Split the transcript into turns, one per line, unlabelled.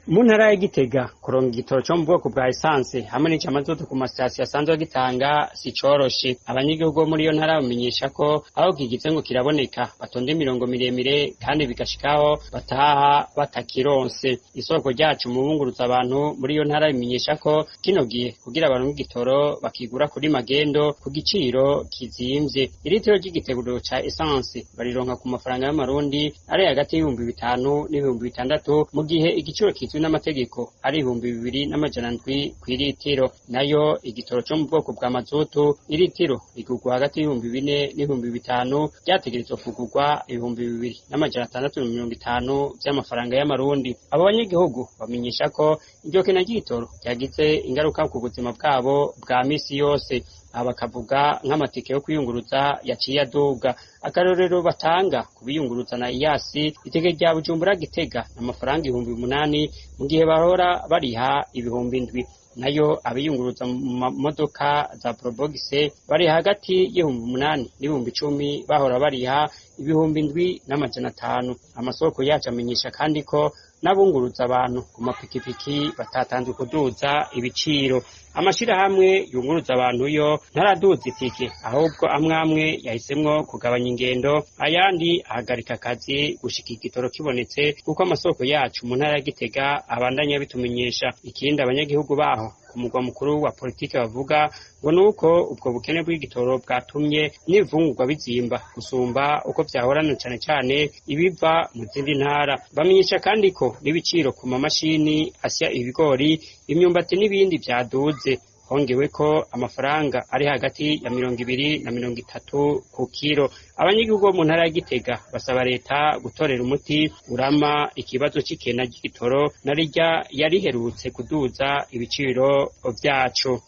Mu ntara ya Gitega kuronka igitoro co mu bwoko bwa esanse hamwe n'icamazutu ku masitasiyo asanzwe agitanga si coroshe. Abanyagihugu bo muri iyo ntara bamenyesha ko aho kigize ngo kiraboneka batonda imirongo miremire kandi bigashikaho bataha batakironse. Isoko ryacu mu bunguruza abantu muri iyo ntara bimenyesha ko kino gihe kugira baronke igitoro bakigura kuri magendo ku giciro kizimvye. Iritiro ry'igitego ca esanse barironka ku mafaranga y'amarundi ari hagati y'ibihumbi 5 n'ibihumbi 6 mu gihe igiciro n'amategeko ari 2,200 kw'iritiro. Nayo igitoro co mu bwoko bwa mazutu iritiro rigurwa hagati y'ibihumbi 4 n'ibihumbi 5 ryategerezwa kugurwa 2,650 vy'amafaranga y'amarundi. Abo banyagihugu bamenyesha ko iryo kena ry'igitoro ryagize ingaruka ku buzima bwabo bwa misi yose. Aba bakavuga nk'amatike yo kwiyunguruza yaciye aduga. Akarorero batanga kubiyunguruza na iyasi itike rya Bujumbura Gitega n'amafaranga 8,000 mu gihe bahora bariha 7,000. Nayo abiyunguruza mu modoka za Probox bari hagati y'8,000 n'ibihumbi 10 bahora bariha 7,500. Amasoko yacu amenyesha kandi ko n'abunguruza abantu ku mapikipiki batatanzwe kuduza ibiciro. Amashirahamwe yunguruza abantu yo ntaraduza itike, ahubwo amwamwe yahisemwo kugabanya ingendo, ayandi ahagarika akazi gushika igitoro kibonetse, kuko amasoko yacu mu ntara ya Gitega abandanya bitumenyesha. Ikindi abanyagihugu baho ku mugwa mukuru wa politike bavuga ngo nuko ubwo bukene bw'igitoro bwatumye n'ibifungurwa bizimba gusumba uko vyahorana cane cane ibiva mu zindi ntara. Bamenyesha kandi ko n'ibiciro ku mamashini asya ibigori, imyumbati n'ibindi vyaduze, hongewe ko amafaranga ari hagati ya 20 na 30 ku kiro. Abanyagihugu bo mu ntara ya Gitega basaba leta gutorera umuti urama ikibazo c'ikena ry'igitoro na rirya yariherutse kuduza ibiciro vyaco.